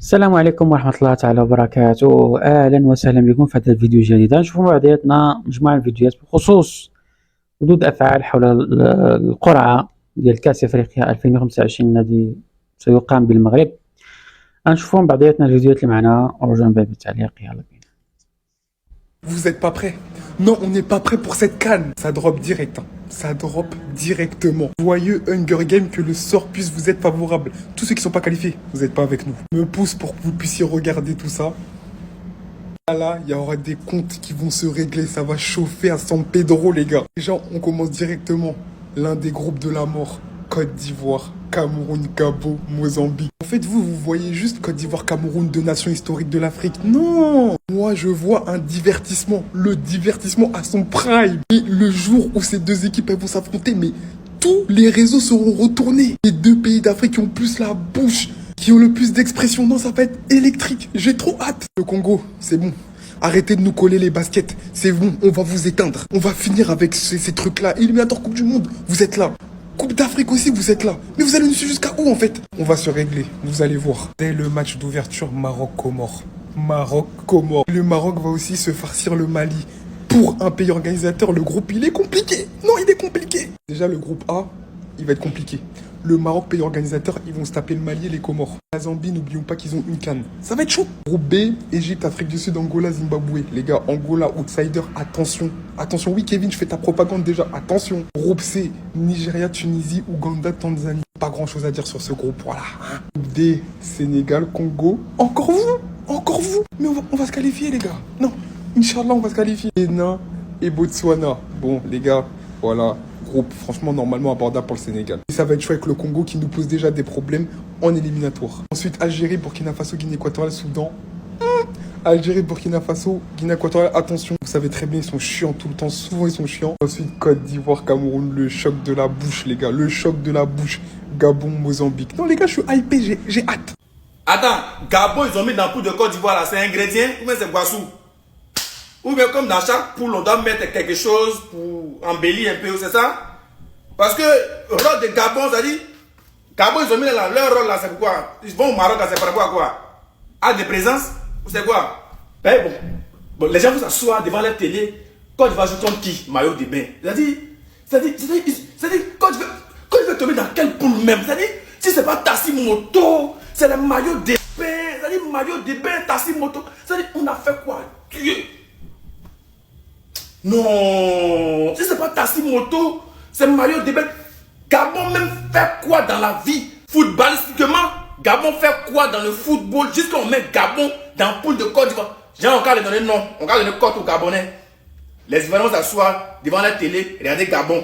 السلام عليكم ورحمة الله تعالى وبركاته، أهلا وسهلا بكم في هذا الفيديو الجديد. غنشوفوا مع بعضياتنا مجموعة من الفيديوهات بخصوص ردود أفعال حول القرعة ديال كأس إفريقيا 2025 الذي سيقام بالمغرب. غنشوفوا مع بعضياتنا الفيديوهات اللي معنا ورجعوا من بعد بالتعليق. يلا بينا. Vous êtes pas prêts? Non, on n'est pas prêts pour cette canne. Ça drop direct, hein. Ça drop directement. Joyeux Hunger Game, que le sort puisse vous être favorable. Tous ceux qui sont pas qualifiés, vous n'êtes pas avec nous. Me pousse pour que vous puissiez regarder tout ça. Là, il y aura des comptes qui vont se régler. Ça va chauffer à San Pedro, les gars. Déjà, on commence directement. L'un des groupes de la mort. Côte d'Ivoire, Cameroun, Gabon, Mozambique. En fait, vous voyez juste Côte d'Ivoire, Cameroun, deux nations historiques de l'Afrique. Non! Moi, je vois un divertissement. Le divertissement à son prime. Et le jour où ces deux équipes elles vont s'affronter, mais tous les réseaux seront retournés. Les deux pays d'Afrique qui ont plus la bouche, qui ont le plus d'expression. Non, ça va être électrique. J'ai trop hâte. Le Congo, c'est bon. Arrêtez de nous coller les baskets. C'est bon, on va vous éteindre. On va finir avec ces trucs-là. Éliminateur Coupe du Monde, vous êtes là. Coupe d'Afrique aussi, vous êtes là. Mais vous allez nous suivre jusqu'à où en fait? On va se régler, vous allez voir. Dès le match d'ouverture, Maroc-Comores. Maroc-Comores. Le Maroc va aussi se farcir le Mali. Pour un pays organisateur, le groupe, il est compliqué. Non, il est compliqué. Déjà, le groupe A, il va être compliqué. Le Maroc, pays organisateur, ils vont se taper le Mali et les Comores. La Zambie, n'oublions pas qu'ils ont une canne. Ça va être chaud. Groupe B, Égypte, Afrique du Sud, Angola, Zimbabwe. Les gars, Angola, outsider, attention. Attention, oui Kevin, je fais ta propagande déjà. Attention. Groupe C, Nigeria, Tunisie, Ouganda, Tanzanie. Pas grand chose à dire sur ce groupe, voilà. Groupe D, Sénégal, Congo. Encore vous? Encore vous? Mais on va se qualifier les gars. Non, Inch'Allah, on va se qualifier. Bénin et Botswana. Bon, les gars, voilà. Groupe franchement normalement abordable pour le Sénégal. Et ça va être chaud avec le Congo qui nous pose déjà des problèmes en éliminatoire. Ensuite Algérie, Burkina Faso, Guinée équatoriale, Soudan. Algérie, Burkina Faso, Guinée équatoriale, attention. Vous savez très bien, ils sont chiants tout le temps, souvent ils sont chiants. Ensuite Côte d'Ivoire, Cameroun, le choc de la bouche les gars, le choc de la bouche. Gabon, Mozambique. Non les gars, je suis hypé, j'ai hâte. Attends, Gabon, ils ont mis dans le poule de Côte d'Ivoire là, c'est ingrédient ou bien c'est boissou? Ou bien comme dans chaque poule, on doit mettre quelque chose pour embellir un peu, c'est ça? Parce que le rôle de Gabon, ça dit, Gabon, ils ont mis là, leur rôle là, c'est pourquoi? Ils vont au Maroc là, c'est par rapport à quoi? À des présences? Ou c'est quoi? Ben bon, les gens vont s'asseoir devant la télé, Côte d'Ivoire joue contre qui? Maillot de bain. C'est-à-dire, quand je vais tomber dans quelle poule même? C'est-à-dire, si c'est pas Tassimoto, c'est le maillot de bain, c'est-à-dire maillot de bain, Tassimoto, c'est-à-dire, on a fait quoi? Dieu! Non, si c'est pas Tassimoto, c'est Mario Debet. Gabon même fait quoi dans la vie? Footballistiquement, Gabon fait quoi dans le football? Jusqu'à on met Gabon dans le poule de Côte d'Ivoire. Genre, on va leur donner non, on va donner Côte aux Gabonais. Les Ivoiriens vont s'asseoir devant la télé, regarder Gabon.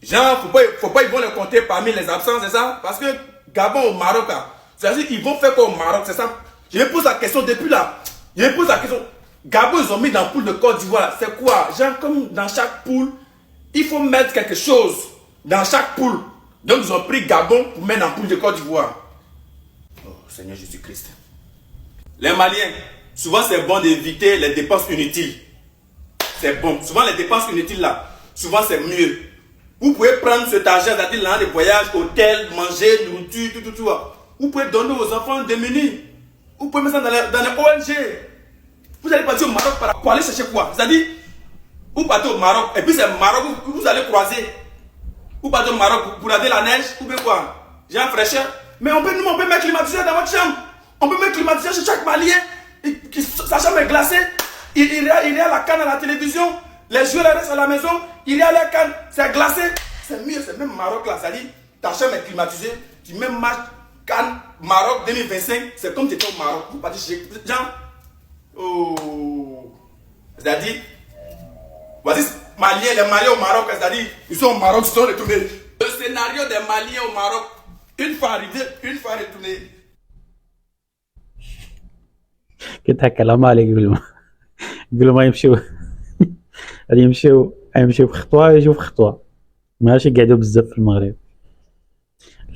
Genre, faut pas ils vont les compter parmi les absents, c'est ça? Parce que Gabon au Maroc, c'est-à-dire qu'ils vont faire quoi au Maroc, c'est ça? Je me pose la question depuis là. Je me pose la question. Gabon, ils ont mis dans la poule de Côte d'Ivoire. C'est quoi? Genre, comme dans chaque poule, il faut mettre quelque chose dans chaque poule. Donc, ils ont pris Gabon pour mettre dans la poule de Côte d'Ivoire. Oh, Seigneur Jésus-Christ. Les Maliens, souvent, c'est bon d'éviter les dépenses inutiles. C'est bon. Souvent, les dépenses inutiles, là, souvent, c'est mieux. Vous pouvez prendre cet argent, c'est-à-dire l'an de voyage, hôtel, manger, nourriture, tout. Vous pouvez donner aux enfants démunis. Vous pouvez mettre ça dans les ONG. Vous allez partir au Maroc pour aller chercher quoi? C'est-à-dire, vous partez au Maroc, et puis c'est le Maroc, vous allez croiser. Vous partez au Maroc pour regarder la neige, ou bien quoi? J'ai un fraîcheur. Mais on peut mettre climatiseur dans votre chambre. On peut mettre climatiseur chez chaque Malien. Sa chambre est glacée. Il y a la canne à la télévision. Les joueurs restent à la maison. Il y a la canne, c'est glacé. C'est mieux, c'est même Maroc là. C'est-à-dire, ta chambre est climatisée. Tu mets canne Maroc 2025. C'est comme si tu étais au Maroc. Vous partez chez gens. Oh, c'est-à-dire, voici les Maliens au Maroc, c'est-à-dire, ils sont au Maroc, ils sont retournés. Le scénario des Maliens au Maroc, une fois arrivé, une fois retourné. كيتهكى عليك قبل ما يمشيو غادي يمشيو في خطوه يجيو في خطوه، ماشي يقعدوا بزاف في المغرب.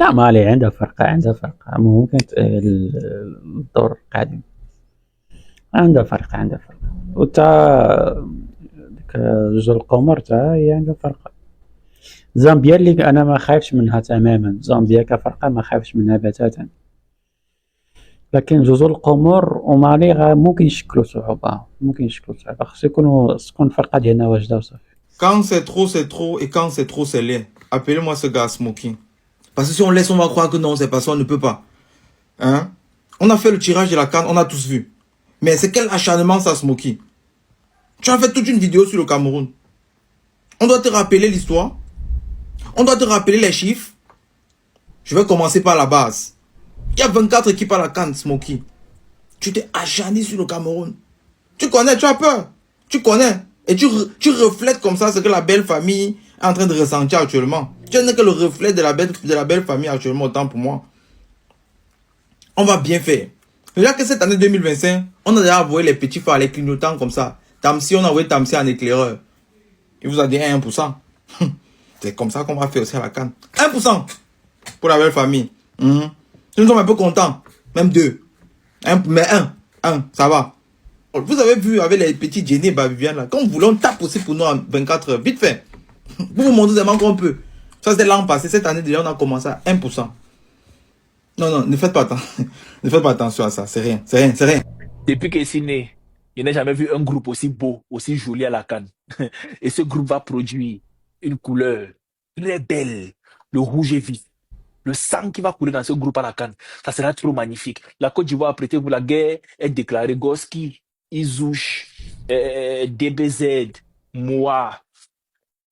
لا مالي عندها فرقه ممكن الدور القادم عندها فرقه وتا ديك جوج القمر تا هي عندها فرقه. زامبيا اللي انا ما خايفش منها تماما، زامبيا كفرقه ما خايفش منها بتاتا. لكن جزر القمر ومالي ممكن يشكلوا صعوبة، ممكن يشكلوا صعوبة، خصو تكون الفرقة ديالنا واجدة وصافي. Quand c'est trop, et quand c'est trop, c'est laid. Appelez-moi ce gars Smoky. Parce que si on laisse, on va croire que non, c'est parce qu'on ne peut pas. Hein? On a fait le tirage de la CAN, on a tous vu. Mais c'est quel acharnement ça, Smoky? Tu as fait toute une vidéo sur le Cameroun. On doit te rappeler l'histoire. On doit te rappeler les chiffres. Je vais commencer par la base. Il y a 24 équipes à la CAN, Smoky. Tu t'es acharné sur le Cameroun. Tu connais, tu as peur. Tu connais. Et tu reflètes comme ça ce que la belle famille est en train de ressentir actuellement. Tu n'es que le reflet de la belle famille actuellement, autant pour moi. On va bien faire. Déjà que cette année 2025, on a déjà envoyé les petits phares, les clignotants comme ça. Tamsi, on a envoyé Tamsi en éclaireur. Il vous a dit 1%. C'est comme ça qu'on va faire aussi à la CAN. 1% pour la belle famille. Nous sommes un peu contents. Même 2. Mais 1, ça va. Vous avez vu avec les petits Jenny et Babivian là, quand vous voulez, on tape aussi pour nous en 24 heures. Vite fait. Vous montrez vraiment qu'on peut. Ça c'était l'an passé. Cette année déjà, on a commencé à 1%. Non, ne faites pas attention. Ne faites pas attention à ça. C'est rien. Depuis que je suis né, je n'ai jamais vu un groupe aussi beau, aussi joli à la CAN. Et ce groupe va produire une couleur très belle, le rouge et vif. Le sang qui va couler dans ce groupe à la CAN, ça sera trop magnifique. La Côte d'Ivoire, prêtez-vous, la guerre est déclarée. Goski, Izouche, DBZ, moi,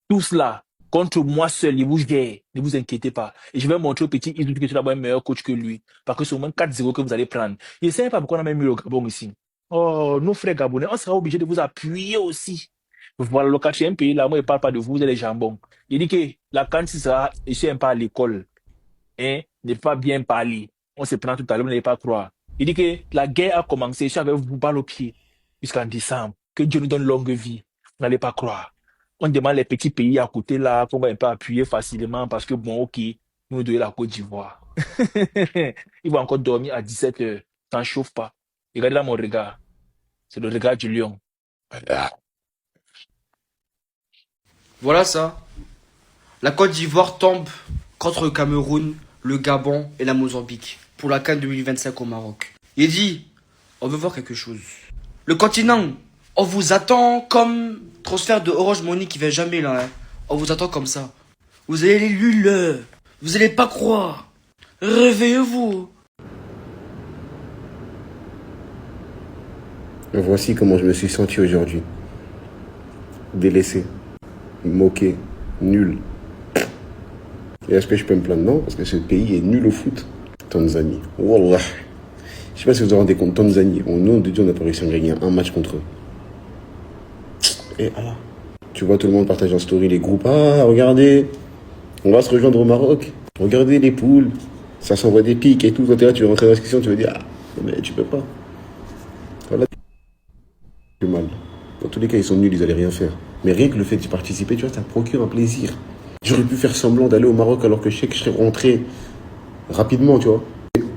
tout cela contre moi seul, il vous gère. Ne vous inquiétez pas. Et je vais montrer au petit Izouche que tu es un meilleur coach que lui. Parce que c'est au moins 4-0 que vous allez prendre. Je ne sais pas pourquoi on a même mis le Gabon ici. Oh, nos frères gabonais, on sera obligé de vous appuyer aussi. Voilà, le quatrième pays, là, moi, je ne parle pas de vous, vous êtes les jambons. Il dit que la CAN, si ça, je suis un peu à l'école. Hein, n'est pas bien parler. On se prend tout à l'heure, vous n'allez pas croire. Il dit que la guerre a commencé, je suis avec vous, balle au pied, jusqu'en décembre. Que Dieu nous donne longue vie. Vous n'allez pas croire. On demande les petits pays à côté là, qu'on va un peu appuyer facilement parce que bon, ok, nous devons la Côte d'Ivoire. Il va encore dormir à 17 heures. Ça ne chauffe pas. Regardez là mon regard. C'est le regard du lion. Voilà ça. La Côte d'Ivoire tombe contre le Cameroun, le Gabon et la Mozambique pour la CAN 2025 au Maroc. Il dit, on veut voir quelque chose. Le continent, on vous attend comme transfert de Orange Money qui va jamais là. Hein. On vous attend comme ça. Vous allez les luller. Vous allez pas croire. Réveillez-vous. Voici comment je me suis senti aujourd'hui. Délaissé, moqué, nul. Et est-ce que je peux me plaindre? Non, parce que ce pays est nul au foot. Tanzanie. Wallah. Je sais pas si vous vous rendez compte, Tanzanie, au nom de Dieu, on n'a pas réussi à gagner un match contre eux. Et Allah. Tu vois tout le monde partage en story les groupes. Ah, regardez, on va se rejoindre au Maroc. Regardez les poules. Ça s'envoie des pics et tout. Toi, t'es là, tu veux rentrer dans la discussion, tu veux dire, ah, mais tu peux pas. Voilà. C'est mal. Dans tous les cas, ils sont nuls, ils allaient rien faire. Mais rien que le fait d'y participer, tu vois, ça procure un plaisir. J'aurais pu faire semblant d'aller au Maroc alors que je sais que je serais rentré rapidement, tu vois.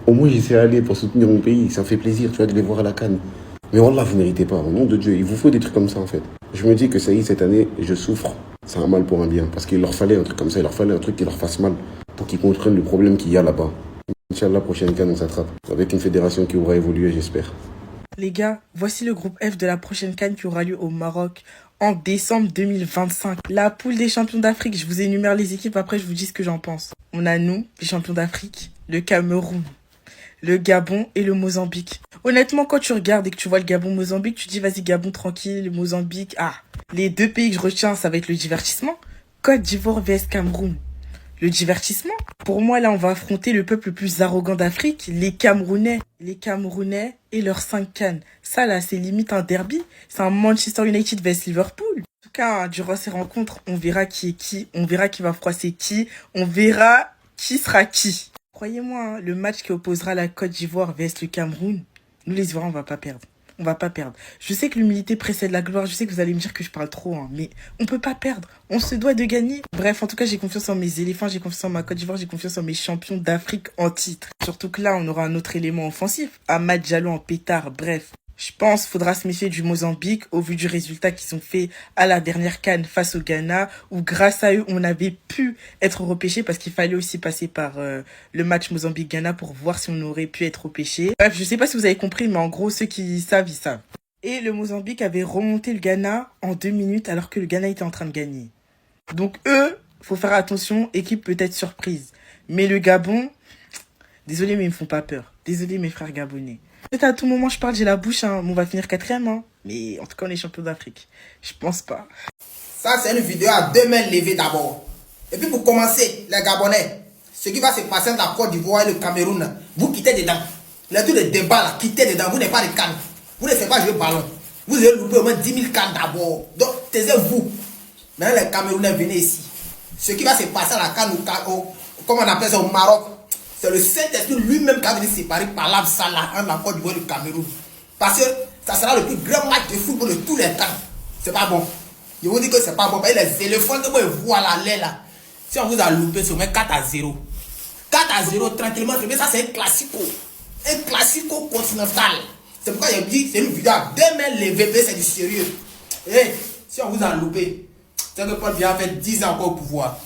Au moins, j'essaie d'aller pour soutenir mon pays. Ça me fait plaisir, tu vois, de les voir à la CAN. Mais Wallah, vous ne méritez pas. Au nom de Dieu, il vous faut des trucs comme ça, en fait. Je me dis que ça y est, cette année, je souffre. C'est un mal pour un bien. Parce qu'il leur fallait un truc comme ça. Il leur fallait un truc qui leur fasse mal. Pour qu'ils comprennent le problème qu'il y a là-bas. Inch'Allah, prochaine CAN, on s'attrape. Avec une fédération qui aura évolué, j'espère. Les gars, voici le groupe F de la prochaine CAN qui aura lieu au Maroc en décembre 2025. La poule des champions d'Afrique, je vous énumère les équipes, après je vous dis ce que j'en pense. On a nous, les champions d'Afrique, le Cameroun, le Gabon et le Mozambique. Honnêtement, quand tu regardes et que tu vois le Gabon-Mozambique, tu dis vas-y Gabon tranquille, Mozambique, ah. Les deux pays que je retiens, ça va être le divertissement. Côte d'Ivoire vs Cameroun. Le divertissement. Pour moi, là, on va affronter le peuple le plus arrogant d'Afrique, les Camerounais. Les Camerounais et leurs 5 cannes. Ça, là, c'est limite un derby. C'est un Manchester United vs Liverpool. En tout cas, durant ces rencontres, on verra qui est qui. On verra qui va froisser qui. On verra qui sera qui. Croyez-moi, hein, le match qui opposera la Côte d'Ivoire vs le Cameroun, nous les Ivoiriens, on va pas perdre. On va pas perdre. Je sais que l'humilité précède la gloire. Je sais que vous allez me dire que je parle trop, hein, mais on peut pas perdre. On se doit de gagner. Bref, en tout cas, j'ai confiance en mes éléphants, j'ai confiance en ma Côte d'Ivoire, j'ai confiance en mes champions d'Afrique en titre. Surtout que là, on aura un autre élément offensif. Amad Diallo en pétard. Bref, Je pense qu'il faudra se méfier du Mozambique au vu du résultat qu'ils ont fait à la dernière CAN face au Ghana, où grâce à eux, on avait pu être repêché parce qu'il fallait aussi passer par le match Mozambique-Ghana pour voir si on aurait pu être repêché. Bref, je sais pas si vous avez compris, mais en gros, ceux qui savent, ils savent. Et le Mozambique avait remonté le Ghana en 2 minutes alors que le Ghana était en train de gagner. Donc eux, faut faire attention, équipe peut-être surprise. Mais le Gabon, désolé mais ils me font pas peur. Désolé mes frères gabonais. Peut-être à tout moment je parle, j'ai la bouche, hein. On va finir 4e, hein. Mais en tout cas on est champion d'Afrique. Je pense pas. Ça, c'est une vidéo à 2 mains levées d'abord. Et puis pour commencer, les Gabonais, ce qui va se passer entre la Côte d'Ivoire et le Cameroun, vous quittez dedans. Les tous les débats là, quittez dedans, vous n'êtes pas de canne. Vous ne savez pas jouer ballon. Vous avez loupé au moins 10 000 cannes d'abord. Donc, taisez-vous. Maintenant, les Camerounais, venez ici. Ce qui va se passer à la canne, comme on appelle ça au Maroc, c'est le Saint-Esprit lui-même qui va venir séparer par l'Absala entre la Côte d'Ivoire et le Cameroun. Parce que ça sera le plus grand match de football de tous les temps. C'est pas bon. Je vous dis que c'est pas bon. Parce que les éléphants que vous voyez à l'aile là, si on vous a loupé, c'est au moins 4-0. 4-0 tranquillement, mais ça c'est un classico. Un classico continental. C'est pourquoi j'ai dit c'est une vidéo à 2 mains levées, c'est du sérieux. Et si on vous a loupé, c'est que Paul Biya fait 10 ans encore au pouvoir.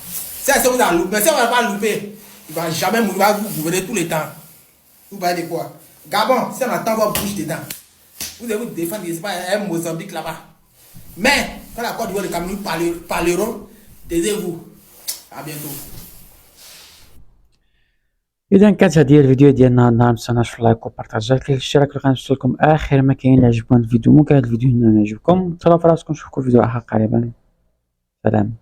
Si on vous a loupé, si on ne va pas louper, il ne va jamais mourir, il va vous gouverner tout le temps. Vous voyez de quoi? Gabon, si on attend votre bouche dedans, vous allez vous défendre, c'est pas un Mozambique là-bas. Mais quand la Côte d'Ivoire et le Cameroun parleront, taisez-vous. À bientôt. اذا كانت هذه الفيديو ديالنا النهار ما تنساوناش في اللايك وبارطاجات الاشتراك في القناه لكم اخر ما كاين. اللي عجبكم الفيديو ممكن هذا الفيديو هنا يعجبكم. تهلاو في راسكم، نشوفكم في فيديو اخر قريبا. سلام.